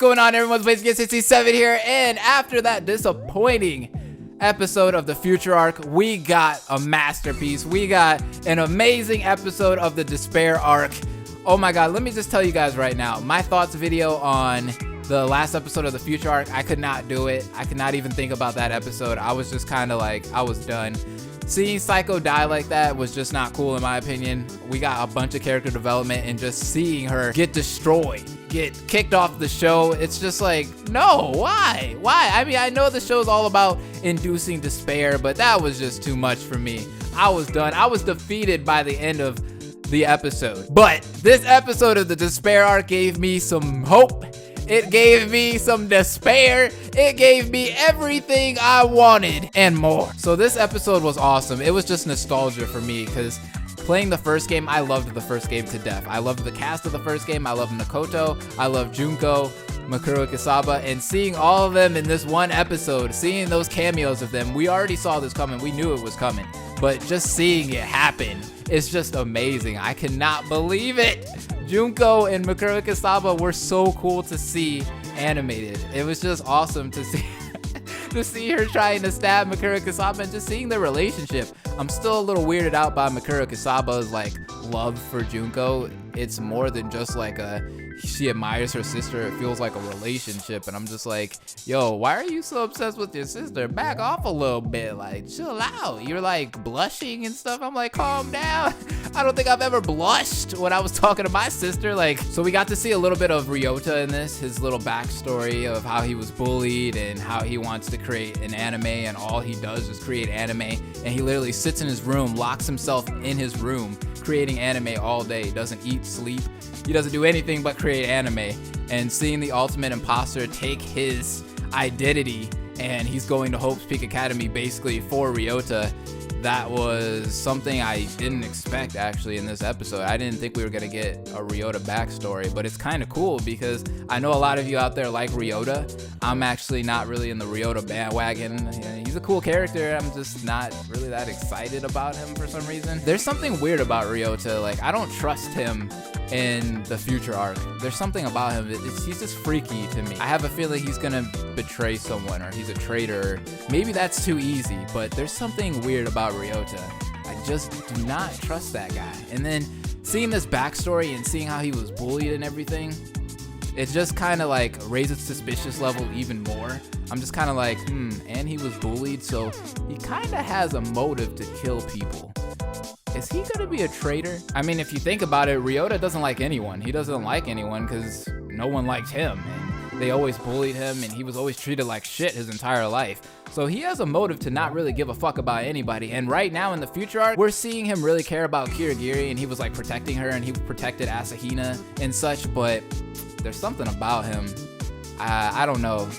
going on, everyone? It's 67 here, and after that disappointing episode of the Future Arc, we got a masterpiece. We got an amazing episode of the Despair Arc. Oh my god, let me just tell you guys right now, my thoughts video on the last episode of the Future Arc, I could not do it. I could not even think about that episode. I was just kind of like, I was done. Seeing Psycho die like that was just not cool in my opinion. We got a bunch of character development, and just seeing her get destroyed, get kicked off the show, it's just like, no, why? I mean, I know the show's all about inducing despair, but that was just too much for me. I was done. I was defeated by the end of the episode. But this episode of the Despair Arc gave me some hope. It gave me some despair. It gave me everything I wanted and more. So this episode was awesome. It was just nostalgia for me because playing the first game, I loved the first game to death. I loved the cast of the first game. I loved Makoto. I loved Junko, Mikuru Kisaba, and seeing all of them in this one episode, seeing those cameos of them, we already saw this coming. We knew it was coming, but just seeing it happen, it's just amazing. I cannot believe it. Junko and Mikuru Kisaba were so cool to see animated. It was just awesome to see to see her trying to stab Mikuru Kisaba and just seeing their relationship. I'm still a little weirded out by Mikuru Kisaba's like love for Junko. It's more than just like she admires her sister. It feels like a relationship, and I'm just like, yo, why are you so obsessed with your sister? Back off a little bit, like chill out. You're like blushing and stuff. I'm like, calm down. I don't think I've ever blushed when I was talking to my sister. Like, so we got to see a little bit of Ryota in this, his little backstory of how he was bullied and how he wants to create an anime, and all he does is create anime, and he literally sits in his room, locks himself in his room, creating anime all day. Doesn't eat, sleep. He doesn't do anything but create anime. And seeing the ultimate imposter take his identity, and he's going to Hope's Peak Academy basically for Ryota, that was something I didn't expect actually in this episode. I didn't think we were gonna get a Ryota backstory, but it's kind of cool because I know a lot of you out there like Ryota. I'm actually not really in the Ryota bandwagon. He's a cool character. I'm just not really that excited about him for some reason. There's something weird about Ryota. Like, I don't trust him in the Future Arc. There's something about him. He's just freaky to me. I have a feeling he's gonna betray someone, or he's a traitor. Maybe that's too easy, but there's something weird about Ryota. I just do not trust that guy. And then seeing this backstory and seeing how he was bullied and everything, it just kind of like raises suspicious level even more. I'm just kind of like, and he was bullied, so he kind of has a motive to kill people. Is he gonna be a traitor? I mean, if you think about it, Ryota doesn't like anyone. He doesn't like anyone because no one liked him, and they always bullied him, and he was always treated like shit his entire life. So he has a motive to not really give a fuck about anybody. And right now in the Future Arc, we're seeing him really care about Kirigiri, and he was like protecting her, and he protected Asahina and such, but there's something about him. I don't know.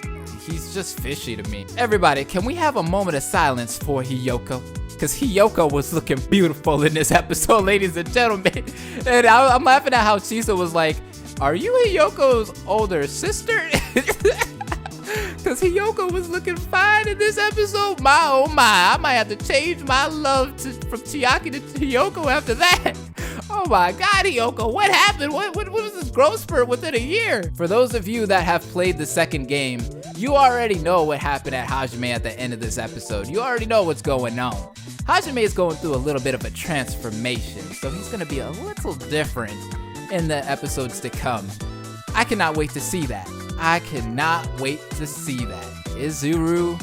He's just fishy to me. Everybody, can we have a moment of silence for Hiyoko? Because Hiyoko was looking beautiful in this episode, ladies and gentlemen. And I'm laughing at how Chisa was like, are you Hiyoko's older sister? Because Hiyoko was looking fine in this episode. My oh my, I might have to change my love from Chiaki to Hiyoko after that. Oh my god, Hiyoko, what happened? What was this growth spurt within a year? For those of you that have played the second game, you already know what happened at Hajime at the end of this episode. You already know what's going on. Hajime is going through a little bit of a transformation, so he's going to be a little different in the episodes to come. I cannot wait to see that. I cannot wait to see that. Izuru,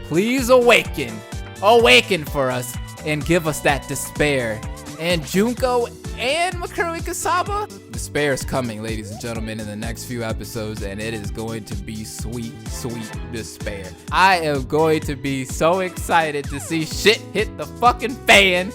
please awaken. Awaken for us and give us that despair. And Junko and Mikuru Kisaba, despair is coming, ladies and gentlemen, in the next few episodes, and it is going to be sweet, sweet despair. I am going to be so excited to see shit hit the fucking fan.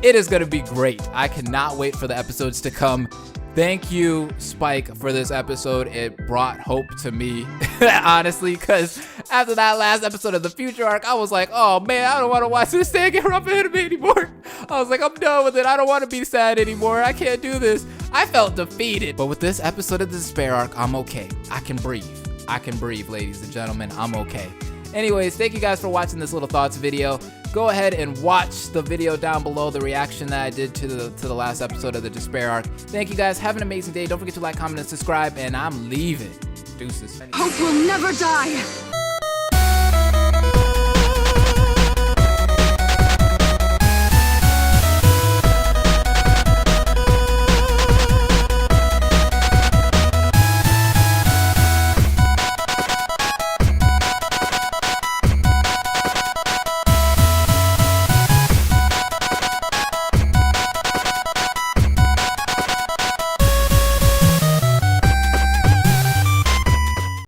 It is going to be great. I cannot wait for the episodes to come. Thank you, Spike, for this episode. It brought hope to me, honestly, because after that last episode of the Future Arc, I was like, oh man, I don't want to watch this Danganronpa anime anymore. I was like, I'm done with it. I don't want to be sad anymore. I can't do this. I felt defeated. But with this episode of the Despair Arc, I'm okay. I can breathe. I can breathe, ladies and gentlemen. I'm okay. Anyways, thank you guys for watching this little thoughts video. Go ahead and watch the video down below, the reaction that I did to the last episode of the Despair Arc. Thank you guys. Have an amazing day. Don't forget to like, comment, and subscribe, and I'm leaving. Deuces. Hope will never die.